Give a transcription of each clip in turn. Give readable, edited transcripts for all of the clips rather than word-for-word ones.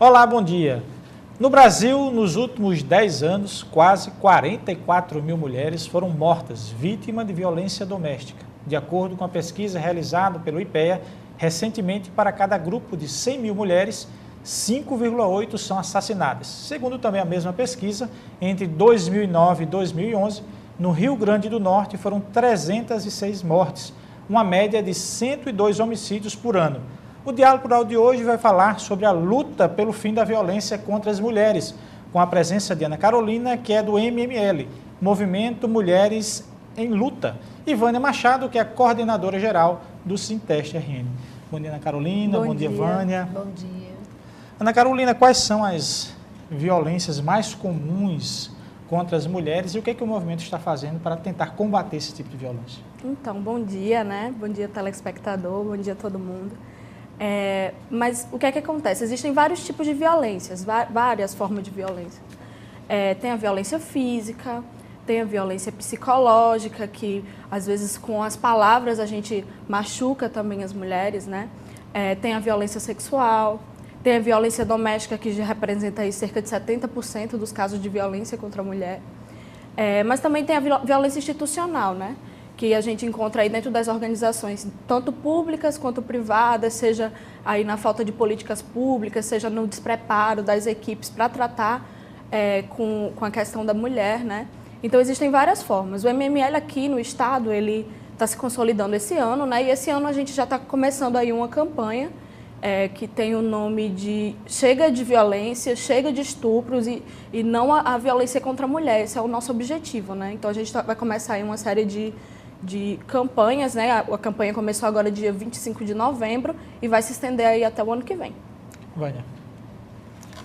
Olá, bom dia. No Brasil, nos últimos 10 anos, quase 44 mil mulheres foram mortas vítimas de violência doméstica. De acordo com a pesquisa realizada pelo IPEA, recentemente, para cada grupo de 100 mil mulheres, 5,8 são assassinadas. Segundo também a mesma pesquisa, entre 2009 e 2011, no Rio Grande do Norte foram 306 mortes, uma média de 102 homicídios por ano. O Diálogo Plural de hoje vai falar sobre a luta pelo fim da violência contra as mulheres, com a presença de Ana Carolina, que é do MML, Movimento Mulheres em Luta, e Vânia Machado, que é a coordenadora geral do Sinteste-RN. Bom dia, Ana Carolina. Bom dia, Vânia. Bom dia. Ana Carolina, quais são as violências mais comuns contra as mulheres e o que o movimento está fazendo para tentar combater esse tipo de violência? Então, bom dia, né? Bom dia, telespectador, bom dia a todo mundo. Mas o que é que acontece? Existem vários tipos de violências, várias formas de violência. Tem a violência física, tem a violência psicológica, que às vezes com as palavras a gente machuca também as mulheres, né? Tem a violência sexual, tem a violência doméstica, que já representa aí cerca de 70% dos casos de violência contra a mulher. Mas também tem a violência institucional, né? Que a gente encontra aí dentro das organizações, tanto públicas quanto privadas, seja aí na falta de políticas públicas, seja no despreparo das equipes para tratar com a questão da mulher, né? Então, existem várias formas. O MML aqui no estado, ele está se consolidando esse ano, né? E esse ano a gente já está começando aí uma campanha que tem o nome de Chega de Violência, Chega de Estupros e não a violência contra a mulher. Esse é o nosso objetivo, né? Então, a gente vai começar aí uma série de campanhas, né? A campanha começou agora dia 25 de novembro e vai se estender aí até o ano que vem. Vânia,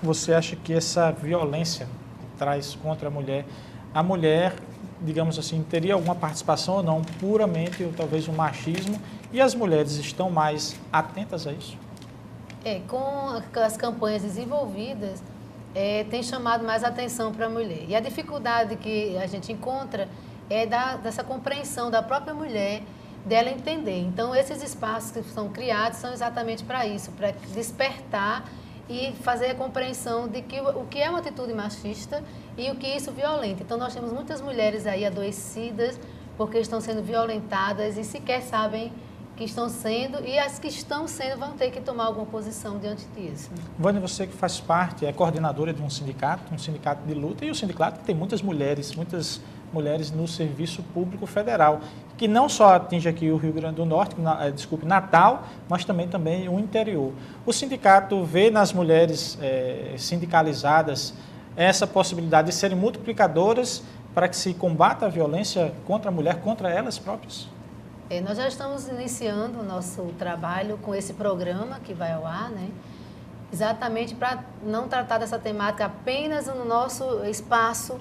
você acha que essa violência que traz contra a mulher, digamos assim, teria alguma participação ou não, puramente ou talvez um machismo, e as mulheres estão mais atentas a isso? Com as campanhas desenvolvidas, tem chamado mais atenção para a mulher. E a dificuldade que a gente encontra dessa compreensão da própria mulher, dela entender. Então, esses espaços que são criados são exatamente para isso, para despertar e fazer a compreensão de que o que é uma atitude machista e o que isso violenta. Então, nós temos muitas mulheres aí adoecidas porque estão sendo violentadas e sequer sabem que estão sendo, e as que estão sendo vão ter que tomar alguma posição diante disso. Vânia, você que faz parte, é coordenadora de um sindicato de luta, e o sindicato tem muitas mulheres no serviço público federal, que não só atinge aqui o Rio Grande do Norte, Natal, mas também o interior. O sindicato vê nas mulheres sindicalizadas essa possibilidade de serem multiplicadoras para que se combata a violência contra a mulher, contra elas próprias? Nós já estamos iniciando o nosso trabalho com esse programa que vai ao ar, né? Exatamente para não tratar dessa temática apenas no nosso espaço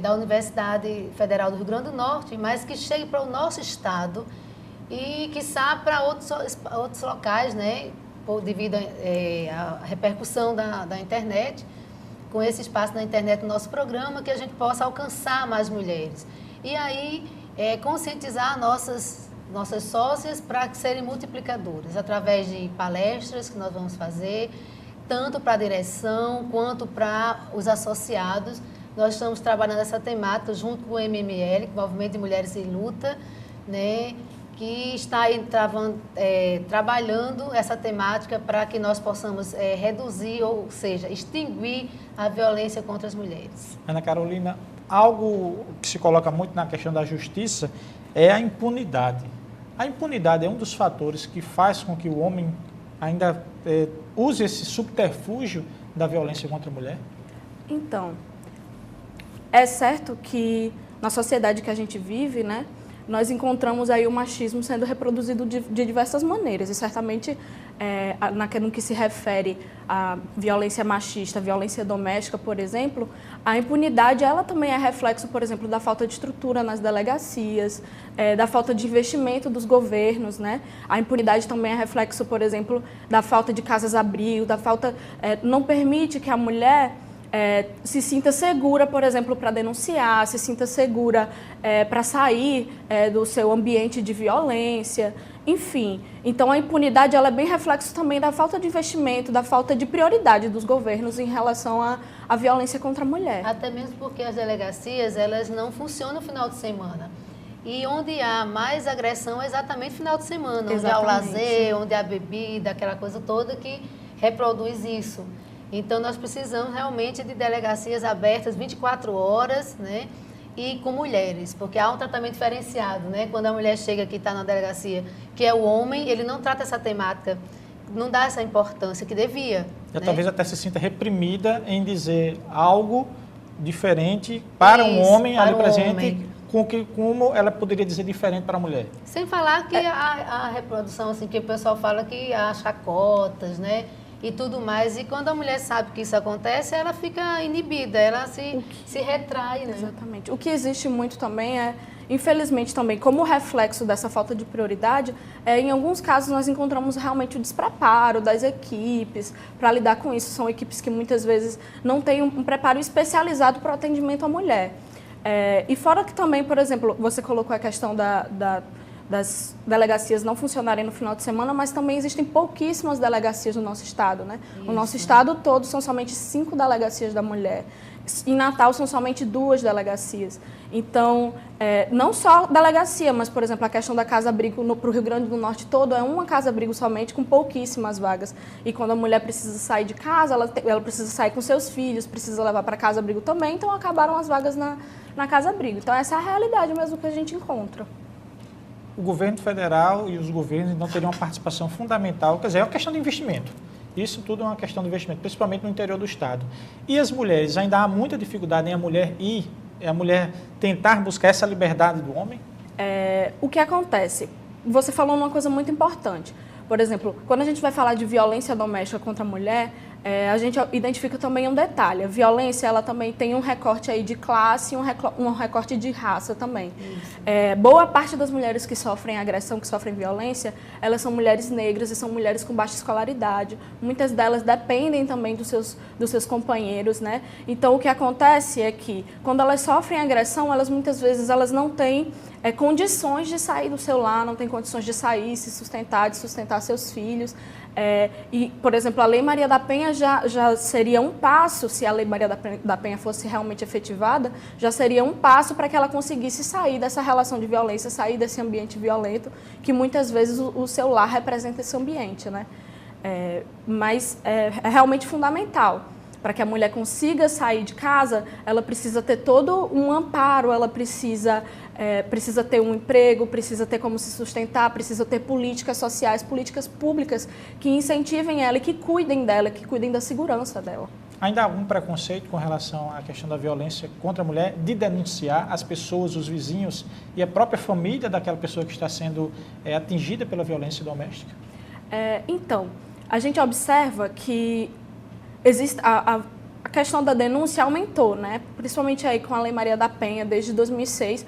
da Universidade Federal do Rio Grande do Norte, mas que chegue para o nosso estado e, quiçá, para outros locais, né? Devido à repercussão da internet, com esse espaço na internet do nosso programa, que a gente possa alcançar mais mulheres. E aí, conscientizar nossas sócias para serem multiplicadoras, através de palestras que nós vamos fazer, tanto para a direção quanto para os associados. Nós estamos trabalhando essa temática junto com o MML, o Movimento de Mulheres em Luta, né, que está aí trabalhando essa temática para que nós possamos reduzir, ou seja, extinguir a violência contra as mulheres. Ana Carolina, algo que se coloca muito na questão da justiça é a impunidade. A impunidade é um dos fatores que faz com que o homem ainda use esse subterfúgio da violência contra a mulher? Então, é certo que na sociedade que a gente vive, né, nós encontramos aí o machismo sendo reproduzido de diversas maneiras, e certamente no que se refere à violência machista, violência doméstica, por exemplo, a impunidade ela também é reflexo, por exemplo, da falta de estrutura nas delegacias, da falta de investimento dos governos, né? A impunidade também é reflexo, por exemplo, da falta de casas-abrigo, da falta, não permite que a mulher se sinta segura, por exemplo, para denunciar, se sinta segura para sair do seu ambiente de violência. Enfim, então a impunidade ela é bem reflexo também da falta de investimento, da falta de prioridade dos governos em relação à violência contra a mulher. Até mesmo porque as delegacias, elas não funcionam no final de semana. E onde há mais agressão é exatamente no final de semana, onde há o lazer, onde há a bebida, aquela coisa toda que reproduz isso. Então, nós precisamos realmente de delegacias abertas 24 horas, né? E com mulheres, porque há um tratamento diferenciado, né? Quando a mulher chega aqui, está na delegacia, que é o homem, ele não trata essa temática, não dá essa importância que devia. E né? talvez até se sinta reprimida em dizer algo diferente para um homem ali presente, como ela poderia dizer diferente para a mulher. Sem falar que a reprodução, assim, que o pessoal fala que há chacotas, né? E tudo mais. E quando a mulher sabe que isso acontece, ela fica inibida, ela se retrai, né? Exatamente. O que existe muito também é, infelizmente também, como reflexo dessa falta de prioridade, em alguns casos nós encontramos realmente o despreparo das equipes para lidar com isso. São equipes que muitas vezes não têm um preparo especializado para o atendimento à mulher. E fora que também, por exemplo, você colocou a questão das delegacias não funcionarem no final de semana, mas também existem pouquíssimas delegacias no nosso estado, né? Isso. O nosso estado todo são somente 5 delegacias da mulher. Em Natal são somente 2 delegacias. Então, não só delegacia, mas, por exemplo, a questão da casa-abrigo para o Rio Grande do Norte todo é uma casa-abrigo somente com pouquíssimas vagas. E quando a mulher precisa sair de casa, ela precisa sair com seus filhos, precisa levar para casa-abrigo também, então acabaram as vagas na casa-abrigo. Então, essa é a realidade mesmo que a gente encontra. O governo federal e os governos não teriam uma participação fundamental, quer dizer, é uma questão de investimento. Isso tudo é uma questão de investimento, principalmente no interior do estado. E as mulheres, ainda há muita dificuldade em a mulher tentar buscar essa liberdade do homem? O que acontece? Você falou uma coisa muito importante. Por exemplo, quando a gente vai falar de violência doméstica contra a mulher, a gente identifica também um detalhe. A violência, ela também tem um recorte aí de classe e um recorte de raça também. Boa parte das mulheres que sofrem agressão, que sofrem violência, elas são mulheres negras e são mulheres com baixa escolaridade. Muitas delas dependem também dos seus companheiros, né? Então, o que acontece é que, quando elas sofrem agressão, muitas vezes elas não têm condições de sair do seu lar, não têm condições de sair, se sustentar, de sustentar seus filhos. E, por exemplo, a Lei Maria da Penha já seria um passo, se a Lei Maria da Penha fosse realmente efetivada, já seria um passo para que ela conseguisse sair dessa relação de violência, sair desse ambiente violento, que muitas vezes o seu lar representa esse ambiente, né? Mas é realmente fundamental. Para que a mulher consiga sair de casa, ela precisa ter todo um amparo, ela precisa ter um emprego, precisa ter como se sustentar, precisa ter políticas sociais, políticas públicas que incentivem ela e que cuidem dela, que cuidem da segurança dela. Ainda há algum preconceito com relação à questão da violência contra a mulher, de denunciar as pessoas, os vizinhos e a própria família daquela pessoa que está sendo atingida pela violência doméstica? Então, a gente observa que existe a questão da denúncia aumentou, né? Principalmente aí com a Lei Maria da Penha, desde 2006,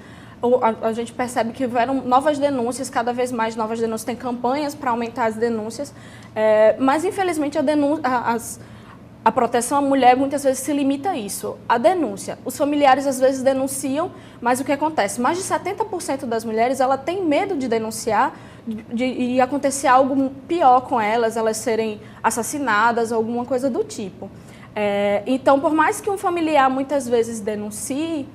a gente percebe que houveram novas denúncias, cada vez mais novas denúncias, tem campanhas para aumentar as denúncias, mas infelizmente a proteção à mulher muitas vezes se limita a isso, a denúncia. Os familiares às vezes denunciam, mas o que acontece? Mais de 70% das mulheres ela tem medo de denunciar e acontecer algo pior com elas serem assassinadas, alguma coisa do tipo. Então, por mais que um familiar muitas vezes denuncie,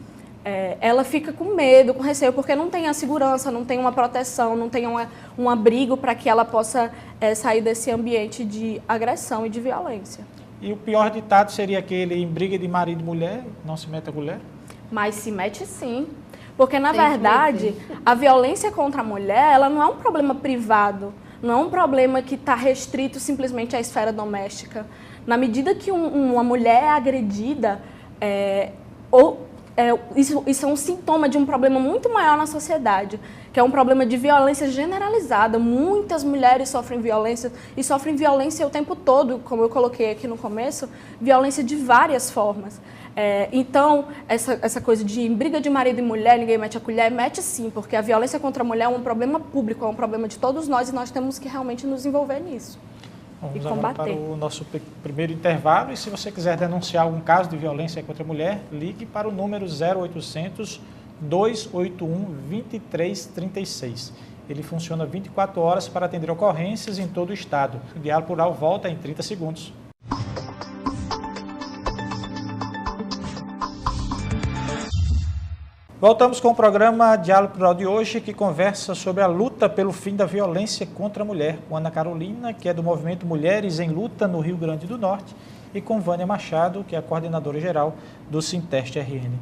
ela fica com medo, com receio, porque não tem a segurança, não tem uma proteção, não tem um abrigo para que ela possa sair desse ambiente de agressão e de violência. E o pior ditado seria aquele: em briga de marido e mulher, não se mete a colher? Mas se mete sim. Porque, na verdade, a violência contra a mulher, ela não é um problema privado, não é um problema que está restrito simplesmente à esfera doméstica. Na medida que uma mulher é agredida, isso é um sintoma de um problema muito maior na sociedade, que é um problema de violência generalizada. Muitas mulheres sofrem violência e sofrem violência o tempo todo, como eu coloquei aqui no começo, violência de várias formas. Então, essa coisa de briga de marido e mulher, ninguém mete a colher, mete sim, porque a violência contra a mulher é um problema público, é um problema de todos nós e nós temos que realmente nos envolver nisso. Vamos agora para o nosso primeiro intervalo, e se você quiser denunciar algum caso de violência contra a mulher, ligue para o número 0800 281 2336. Ele funciona 24 horas para atender ocorrências em todo o estado. O Diálogo Plural volta em 30 segundos. Voltamos com o programa Diálogo Plural de hoje, que conversa sobre a luta pelo fim da violência contra a mulher, com Ana Carolina, que é do movimento Mulheres em Luta no Rio Grande do Norte, e com Vânia Machado, que é a coordenadora geral do Sinteste RN.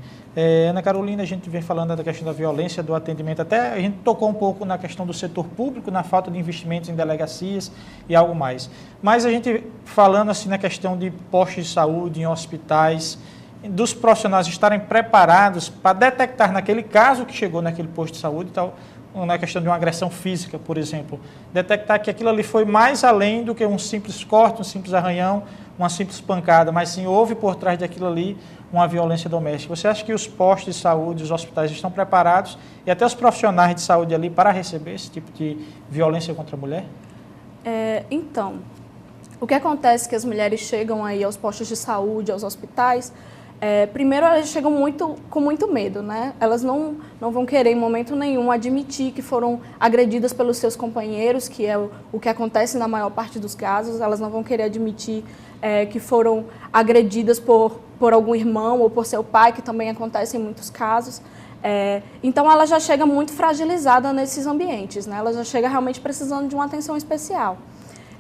Ana Carolina, a gente vem falando da questão da violência, do atendimento, até a gente tocou um pouco na questão do setor público, na falta de investimentos em delegacias e algo mais. Mas a gente falando assim na questão de postos de saúde, em hospitais, dos profissionais estarem preparados para detectar naquele caso que chegou naquele posto de saúde, tal, na questão de uma agressão física, por exemplo, detectar que aquilo ali foi mais além do que um simples corte, um simples arranhão, uma simples pancada, mas sim houve por trás daquilo ali uma violência doméstica. Você acha que os postos de saúde, os hospitais estão preparados e até os profissionais de saúde ali para receber esse tipo de violência contra a mulher? Então, o que acontece é que as mulheres chegam aí aos postos de saúde, aos hospitais. Primeiro, elas chegam com muito medo, né? Elas não vão querer em momento nenhum admitir que foram agredidas pelos seus companheiros, que é o que acontece na maior parte dos casos. Elas não vão querer admitir que foram agredidas por algum irmão ou por seu pai, que também acontece em muitos casos. Então, ela já chega muito fragilizada nesses ambientes, né? Ela já chega realmente precisando de uma atenção especial.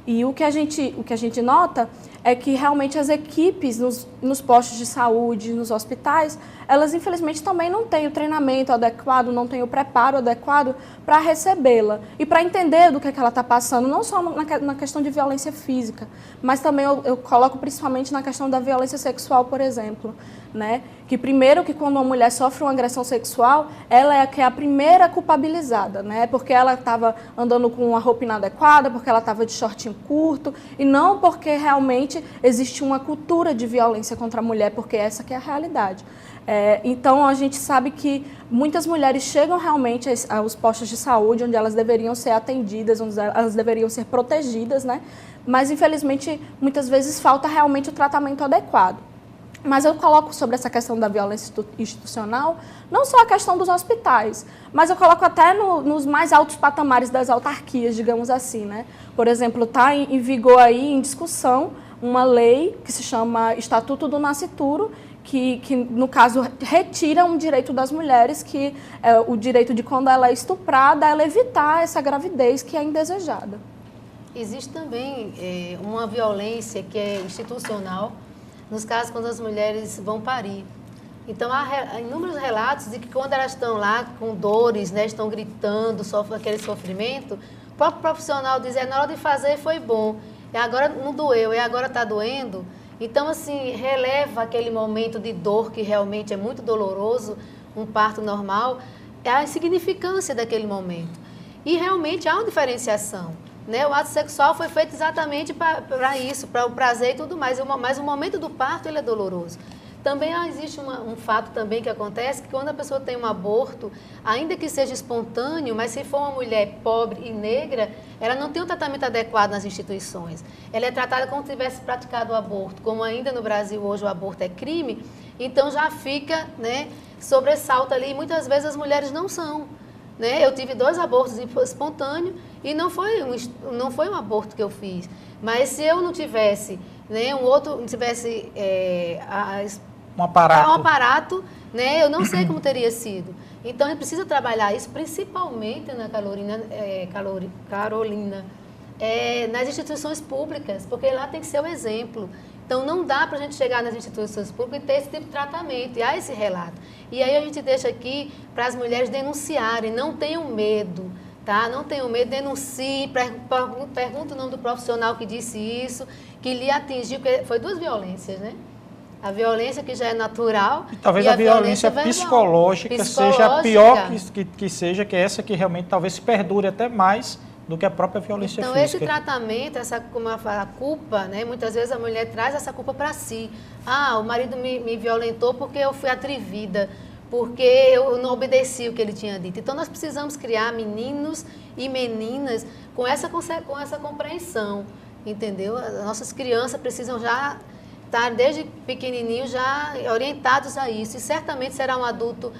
E o que a gente nota é que realmente as equipes nos postos de saúde, nos hospitais, elas infelizmente também não têm o treinamento adequado, não têm o preparo adequado para recebê-la e para entender do que ela está passando, não só na questão de violência física, mas também eu coloco principalmente na questão da violência sexual, por exemplo, né? Que primeiro que quando uma mulher sofre uma agressão sexual, ela é a primeira culpabilizada, né? Porque ela estava andando com uma roupa inadequada, porque ela estava de shortinho curto, e não porque realmente existe uma cultura de violência contra a mulher, porque essa que é a realidade. Então, a gente sabe que muitas mulheres chegam realmente aos postos de saúde, onde elas deveriam ser atendidas, onde elas deveriam ser protegidas, né? Mas, infelizmente, muitas vezes falta realmente o tratamento adequado. Mas eu coloco sobre essa questão da violência institucional, não só a questão dos hospitais, mas eu coloco até nos mais altos patamares das autarquias, digamos assim, né? Por exemplo, está em vigor aí, em discussão, uma lei que se chama Estatuto do Nascituro, que no caso, retira um direito das mulheres, que é o direito de, quando ela é estuprada, ela evitar essa gravidez que é indesejada. Existe também uma violência que é institucional, nos casos quando as mulheres vão parir. Então, há inúmeros relatos de que quando elas estão lá com dores, né, estão gritando, sofrem aquele sofrimento, o próprio profissional diz, na hora de fazer foi bom, e agora não doeu, e agora está doendo. Então, assim, releva aquele momento de dor que realmente é muito doloroso, um parto normal, a insignificância daquele momento. E realmente há uma diferenciação. Né? O ato sexual foi feito exatamente para isso, para o prazer e tudo mais, mas o momento do parto ele é doloroso. Também existe um fato também que acontece, que quando a pessoa tem um aborto, ainda que seja espontâneo, mas se for uma mulher pobre e negra, ela não tem um tratamento adequado nas instituições. Ela é tratada como se tivesse praticado o aborto, como ainda no Brasil hoje o aborto é crime, então já fica, né, sobressalta ali, e muitas vezes as mulheres não são. Né? Eu tive 2 abortos espontâneos e não foi um aborto que eu fiz. Mas se eu não tivesse, né, não tivesse um aparato, né, eu não sei como teria sido. Então, a gente precisa trabalhar isso, principalmente, na Carolina, nas instituições públicas, porque lá tem que ser o exemplo. Então, não dá para a gente chegar nas instituições públicas e ter esse tipo de tratamento, e há esse relato. E aí a gente deixa aqui para as mulheres denunciarem, não tenham medo, tá? Não tenham medo, denuncie, pergunte o nome do profissional que disse isso, que lhe atingiu, porque foi 2 violências, né? A violência que já é natural e talvez a violência psicológica seja a pior que seja, que é essa que realmente talvez perdure até mais do que a própria violência então, física. Esse tratamento, como eu falo, a culpa, né? Muitas vezes a mulher traz essa culpa para si. O marido me violentou porque eu fui atrevida, porque eu não obedeci o que ele tinha dito. Então, nós precisamos criar meninos e meninas com essa compreensão, entendeu? As nossas crianças precisam já estar, desde pequenininho, já orientados a isso. E certamente será um adulto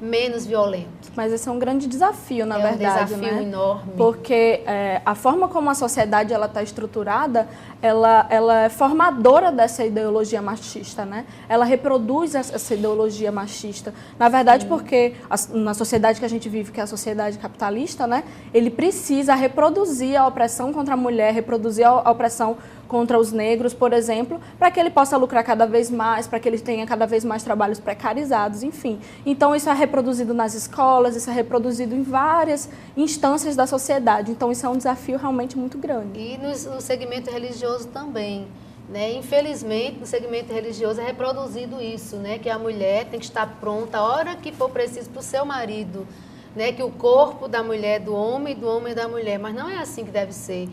menos violento. Mas esse é um grande desafio, na verdade, É um desafio né? enorme. Porque a forma como a sociedade está estruturada, ela é formadora dessa ideologia machista, né? Ela reproduz essa ideologia machista. Na verdade, porque na sociedade que a gente vive, que é a sociedade capitalista, né? Ele precisa reproduzir a opressão contra a mulher, reproduzir a opressão contra os negros, por exemplo, para que ele possa lucrar cada vez mais, para que ele tenha cada vez mais trabalhos precarizados, enfim. Então, isso é reproduzido nas escolas, isso é reproduzido em várias instâncias da sociedade. Então, isso é um desafio realmente muito grande. E no segmento religioso também, né? Infelizmente, no segmento religioso é reproduzido isso, né? Que a mulher tem que estar pronta a hora que for preciso para o seu marido, né? Que o corpo da mulher é do homem da mulher, mas não é assim que deve ser.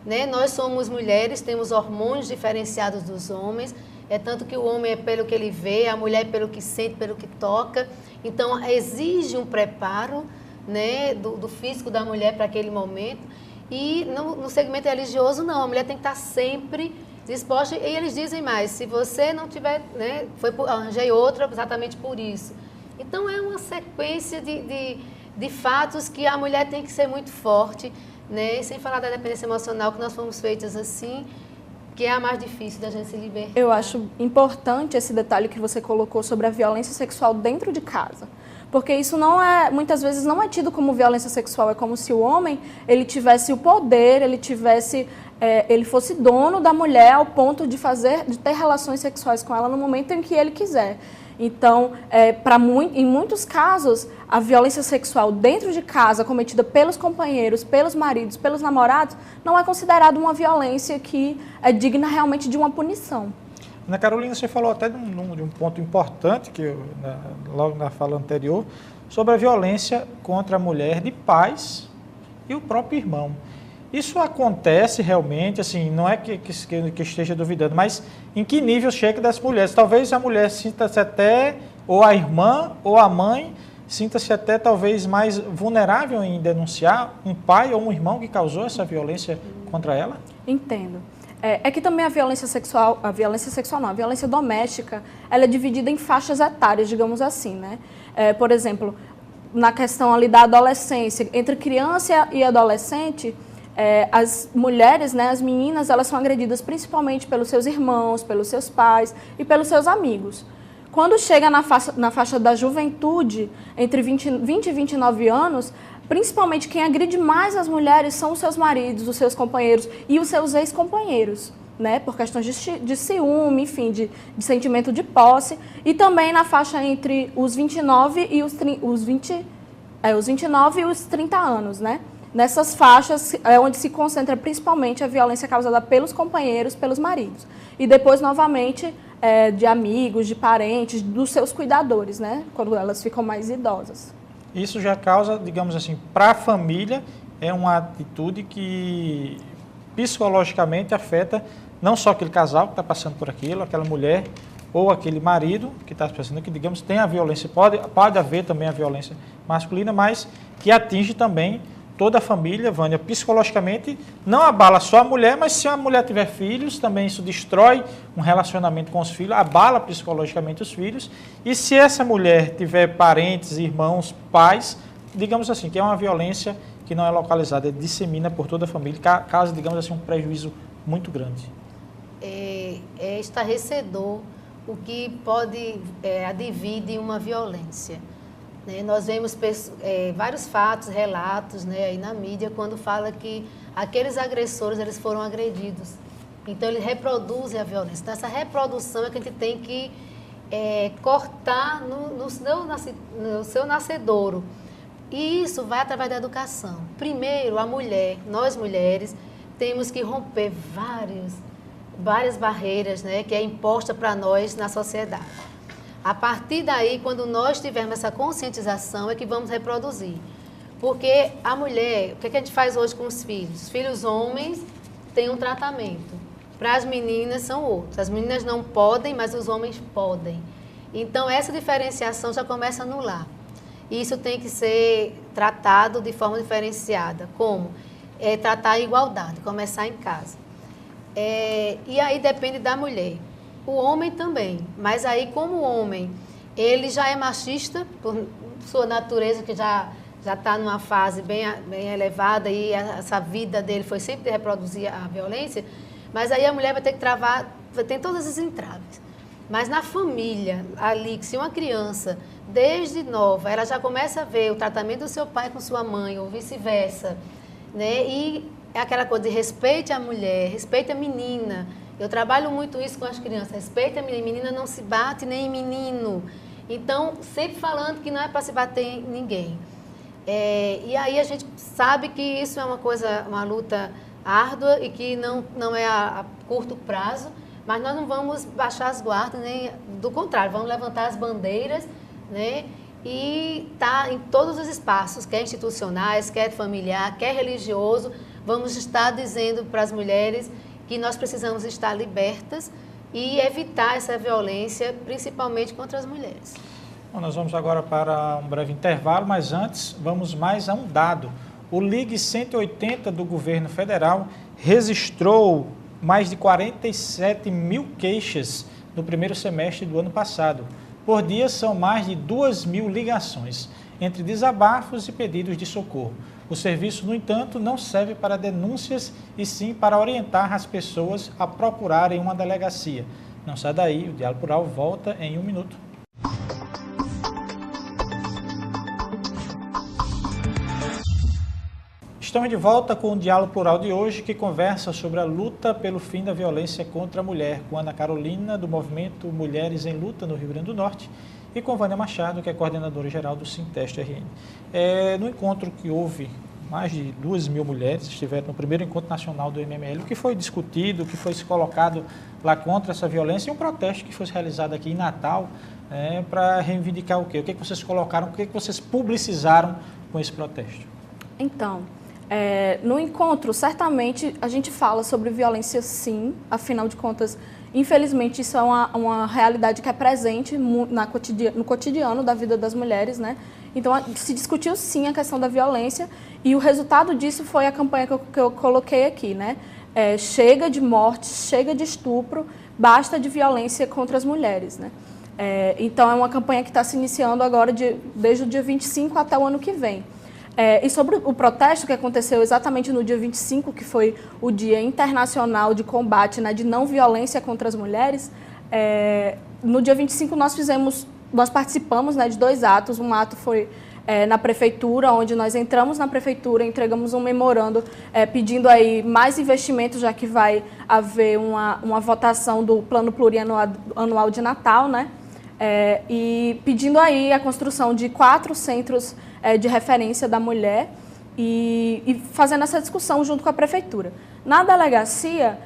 Né? Nós somos mulheres, temos hormônios diferenciados dos homens, é tanto que o homem é pelo que ele vê, a mulher é pelo que sente, pelo que toca. Então, exige um preparo, né, do físico da mulher para aquele momento. E no segmento religioso, não, a mulher tem que estar sempre disposta. E eles dizem mais, se você não tiver, né, arranjei outra exatamente por isso. Então, é uma sequência de fatos que a mulher tem que ser muito forte, né? E sem falar da dependência emocional, que nós fomos feitas assim, que é a mais difícil da gente se libertar. Eu acho importante esse detalhe que você colocou sobre a violência sexual dentro de casa. Porque isso muitas vezes não é tido como violência sexual, é como se o homem, ele tivesse o poder, ele fosse dono da mulher ao ponto de ter relações sexuais com ela no momento em que ele quiser. Então, em muitos casos, a violência sexual dentro de casa, cometida pelos companheiros, pelos maridos, pelos namorados, não é considerada uma violência que é digna realmente de uma punição. Ana Carolina, você falou até de um ponto importante, logo na fala anterior, sobre a violência contra a mulher de pais e o próprio irmão. Isso acontece realmente, assim, não é que esteja duvidando, mas em que nível chega das mulheres? Talvez a mulher sinta-se até, ou a irmã, ou a mãe, sinta-se até talvez mais vulnerável em denunciar um pai ou um irmão que causou essa violência contra ela? Entendo. É que também a violência doméstica, ela é dividida em faixas etárias, digamos assim, né? Por exemplo, na questão ali da adolescência, entre criança e adolescente, as mulheres, né, as meninas, elas são agredidas principalmente pelos seus irmãos, pelos seus pais e pelos seus amigos. Quando chega na faixa da juventude, entre 20 e 29 anos, principalmente quem agride mais as mulheres são os seus maridos, os seus companheiros e os seus ex-companheiros, né, por questões de ciúme, enfim, de sentimento de posse. E também na faixa entre os 29 e os 30 anos, né? Nessas faixas é onde se concentra principalmente a violência causada pelos companheiros, pelos maridos. E depois, novamente, de amigos, de parentes, dos seus cuidadores, né? Quando elas ficam mais idosas. Isso já causa, digamos assim, para a família, é uma atitude que psicologicamente afeta não só aquele casal que está passando por aquilo, aquela mulher ou aquele marido que está passando, que, digamos, tem a violência, pode haver também a violência masculina, mas que atinge também toda a família, Vânia, psicologicamente, não abala só a mulher, mas se a mulher tiver filhos, também isso destrói um relacionamento com os filhos, abala psicologicamente os filhos, e se essa mulher tiver parentes, irmãos, pais, digamos assim, que é uma violência que não é localizada, dissemina por toda a família, causa, digamos assim, um prejuízo muito grande. É estarrecedor o que pode advir de uma violência. Nós vemos vários fatos, relatos, né, aí na mídia, quando fala que aqueles agressores eles foram agredidos. Então, eles reproduzem a violência. Então, essa reprodução é que a gente tem que cortar no seu nascedouro. E isso vai através da educação. Primeiro, a mulher, nós mulheres, temos que romper várias barreiras, né, que é imposta para nós na sociedade. A partir daí, quando nós tivermos essa conscientização, é que vamos reproduzir. Porque a mulher, o que a gente faz hoje com os filhos? Os filhos homens têm um tratamento. Para as meninas são outros. As meninas não podem, mas os homens podem. Então, essa diferenciação já começa no lar. E isso tem que ser tratado de forma diferenciada. Como? Tratar a igualdade, começar em casa. E aí depende da mulher. O homem também, mas aí como o homem, ele já é machista sua natureza, que já está numa fase bem elevada e essa vida dele foi sempre de reproduzir a violência, mas aí a mulher vai ter que travar, tem todas as entraves. Mas na família, ali, que se uma criança, desde nova, ela já começa a ver o tratamento do seu pai com sua mãe, ou vice-versa, né? E é aquela coisa de respeite a mulher, respeite a menina. Eu trabalho muito isso com as crianças, respeite a menina, menina não se bate nem em menino. Então, sempre falando que não é para se bater em ninguém. E aí a gente sabe que isso é uma luta árdua e que não é a curto prazo, mas nós não vamos baixar as guardas, nem do contrário, vamos levantar as bandeiras, né? E tá em todos os espaços, quer institucionais, quer familiar, quer religioso, vamos estar dizendo para as mulheres que nós precisamos estar libertas e evitar essa violência, principalmente contra as mulheres. Bom, nós vamos agora para um breve intervalo, mas antes vamos mais a um dado. O Ligue 180 do governo federal registrou mais de 47 mil queixas no primeiro semestre do ano passado. Por dia são mais de 2.000 ligações, entre desabafos e pedidos de socorro. O serviço, no entanto, não serve para denúncias e sim para orientar as pessoas a procurarem uma delegacia. Não sai daí, o Diálogo Plural volta em 1 minuto. Estamos de volta com o Diálogo Plural de hoje, que conversa sobre a luta pelo fim da violência contra a mulher, com Ana Carolina, do movimento Mulheres em Luta no Rio Grande do Norte, e com Vânia Machado, que é coordenadora geral do Sinteste-RN. No encontro que houve, mais de 2.000 mulheres estiveram no primeiro encontro nacional do MML, o que foi discutido, o que foi se colocado lá contra essa violência, e um protesto que foi realizado aqui em Natal, para reivindicar o quê? O que vocês colocaram, o que vocês publicizaram com esse protesto? Então, no encontro, certamente a gente fala sobre violência sim, afinal de contas, infelizmente isso é uma realidade que é presente no cotidiano da vida das mulheres, né? Então se discutiu sim a questão da violência e o resultado disso foi a campanha que eu coloquei aqui, né? Chega de morte, chega de estupro, basta de violência contra as mulheres, né? Então é uma campanha que está se iniciando agora desde o dia 25 até o ano que vem. E sobre o protesto que aconteceu exatamente no dia 25, que foi o Dia Internacional de Combate, né, de Não Violência contra as Mulheres, no dia 25 nós participamos, né, de 2 atos. Um ato foi na prefeitura, onde nós entramos na prefeitura, entregamos um memorando pedindo aí mais investimentos, já que vai haver uma votação do Plano Plurianual de Natal, né? E pedindo aí a construção de 4 centros de referência da mulher e fazendo essa discussão junto com a prefeitura. Na delegacia,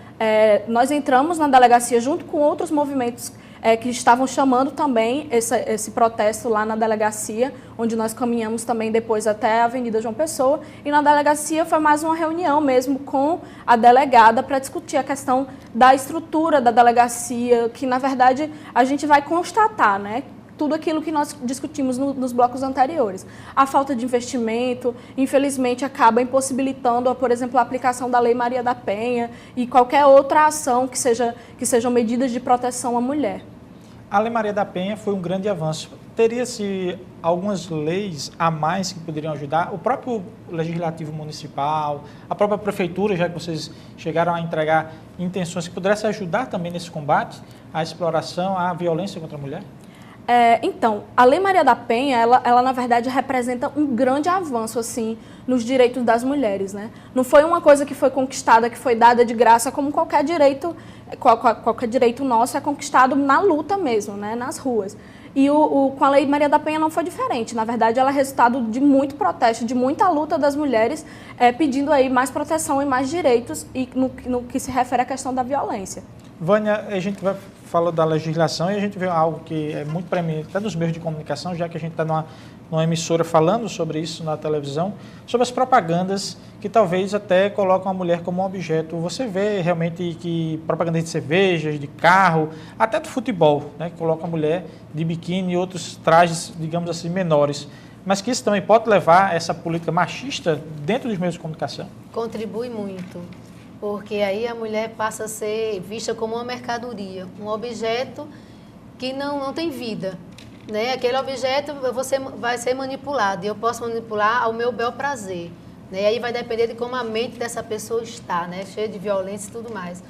nós entramos na delegacia junto com outros movimentos que estavam chamando também esse protesto lá na delegacia, onde nós caminhamos também depois até a Avenida João Pessoa. E na delegacia foi mais uma reunião mesmo com a delegada para discutir a questão da estrutura da delegacia, que na verdade a gente vai constatar, né? Tudo aquilo que nós discutimos nos blocos anteriores. A falta de investimento, infelizmente, acaba impossibilitando, por exemplo, a aplicação da Lei Maria da Penha e qualquer outra ação que sejam medidas de proteção à mulher. A Lei Maria da Penha foi um grande avanço. Teria-se algumas leis a mais que poderiam ajudar? O próprio Legislativo Municipal, a própria Prefeitura, já que vocês chegaram a entregar intenções que pudessem ajudar também nesse combate à exploração, à violência contra a mulher? Então, a Lei Maria da Penha, ela na verdade representa um grande avanço assim, nos direitos das mulheres, né? Não foi uma coisa que foi conquistada, que foi dada de graça, como qualquer direito nosso é conquistado na luta mesmo, né? Nas ruas. E com a Lei Maria da Penha não foi diferente. Na verdade, ela é resultado de muito protesto, de muita luta das mulheres, pedindo aí mais proteção e mais direitos e no que se refere à questão da violência. Vânia, a gente vai falar da legislação e a gente vê algo que é muito preeminente, até nos meios de comunicação, já que a gente está numa emissora falando sobre isso na televisão, sobre as propagandas que talvez até colocam a mulher como um objeto. Você vê realmente que propagandas de cervejas, de carro, até do futebol, né, que colocam a mulher de biquíni e outros trajes, digamos assim, menores. Mas que isso também pode levar essa política machista dentro dos meios de comunicação? Contribui muito. Porque aí a mulher passa a ser vista como uma mercadoria, um objeto que não tem vida. né? Aquele objeto vai ser manipulado e eu posso manipular ao meu bel prazer. Né? E aí vai depender de como a mente dessa pessoa está, né? Cheia de violência e tudo mais.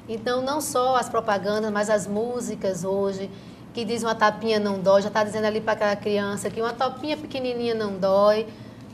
Então, não só as propagandas, mas as músicas hoje, que diz uma tapinha não dói, já está dizendo ali para aquela criança que uma topinha pequenininha não dói,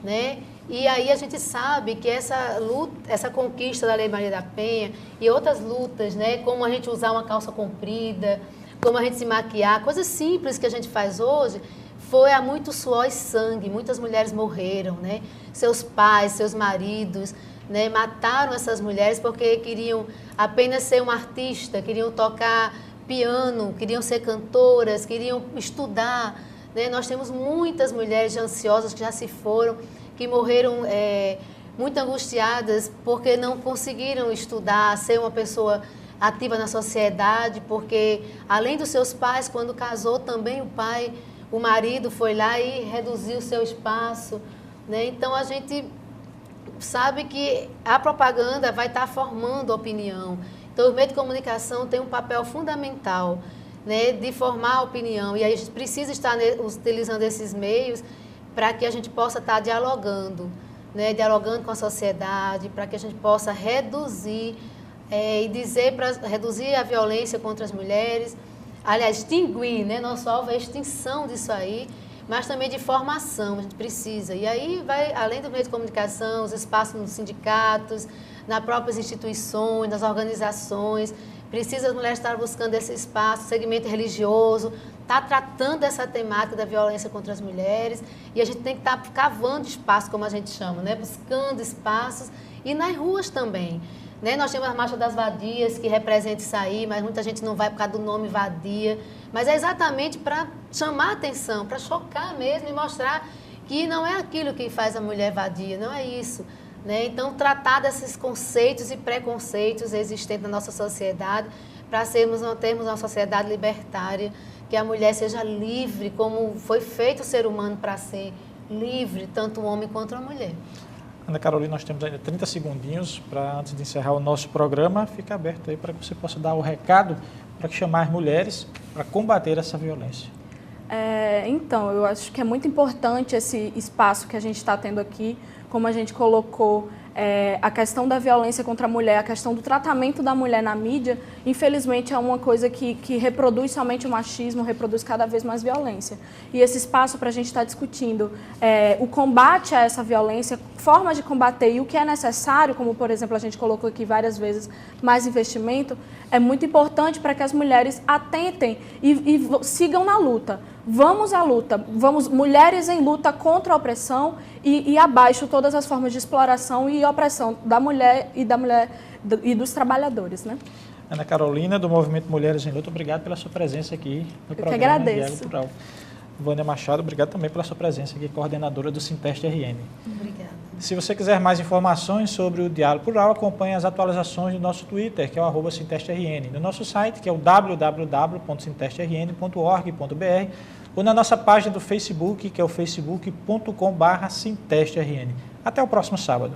né? E aí a gente sabe que essa luta, essa conquista da Lei Maria da Penha e outras lutas, né? Como a gente usar uma calça comprida, como a gente se maquiar, coisas simples que a gente faz hoje, foi a muito suor e sangue. Muitas mulheres morreram, né? Seus pais, seus maridos, né? Mataram essas mulheres porque queriam apenas ser uma artista, queriam tocar piano, queriam ser cantoras, queriam estudar. Né? Nós temos muitas mulheres ansiosas que já se foram, que morreram muito angustiadas porque não conseguiram estudar, ser uma pessoa ativa na sociedade, porque além dos seus pais, quando casou também o marido foi lá e reduziu o seu espaço. Né? Então a gente sabe que a propaganda vai estar formando opinião. Então o meio de comunicação tem um papel fundamental, né, de formar a opinião e aí a gente precisa estar utilizando esses meios para que a gente possa estar dialogando, né, dialogando com a sociedade, para que a gente possa reduzir e dizer para reduzir a violência contra as mulheres, aliás, extinguir, né, nosso alvo é a extinção disso aí, mas também de formação, a gente precisa. E aí vai, além do meio de comunicação, os espaços nos sindicatos, nas próprias instituições, nas organizações, precisa as mulheres estar buscando esse espaço, segmento religioso, está tratando essa temática da violência contra as mulheres e a gente tem que estar cavando espaço, como a gente chama, né? Buscando espaços e nas ruas também. Né? Nós temos a Marcha das Vadias, que representa isso aí, mas muita gente não vai por causa do nome vadia, mas é exatamente para chamar a atenção, para chocar mesmo e mostrar que não é aquilo que faz a mulher vadia, não é isso. Né? Então, tratar desses conceitos e preconceitos existentes na nossa sociedade para termos uma sociedade libertária, que a mulher seja livre, como foi feito o ser humano para ser livre, tanto o homem quanto a mulher. Ana Carolina, nós temos ainda 30 segundinhos para, antes de encerrar o nosso programa, fica aberto aí para que você possa dar o recado para chamar as mulheres para combater essa violência. Então, eu acho que é muito importante esse espaço que a gente está tendo aqui, como a gente colocou a questão da violência contra a mulher, a questão do tratamento da mulher na mídia, infelizmente é uma coisa que reproduz somente o machismo, reproduz cada vez mais violência. E esse espaço para a gente estar discutindo o combate a essa violência, formas de combater e o que é necessário, como por exemplo a gente colocou aqui várias vezes, mais investimento, é muito importante para que as mulheres atentem e sigam na luta. Vamos à luta, vamos mulheres em luta contra a opressão e abaixo todas as formas de exploração e opressão da mulher e dos trabalhadores, né? Ana Carolina, do Movimento Mulheres em Luta, obrigado pela sua presença aqui no programa. Eu que agradeço. Diálogo Plural. Vânia Machado, obrigado também pela sua presença aqui, coordenadora do Sinteste RN. Obrigada. Se você quiser mais informações sobre o Diálogo Plural, acompanhe as atualizações do nosso Twitter, que é o @SintesteRN, no nosso site, que é o www.sintesterrn.org.br, ou na nossa página do Facebook, que é o facebook.com/SintesteRN. Até o próximo sábado.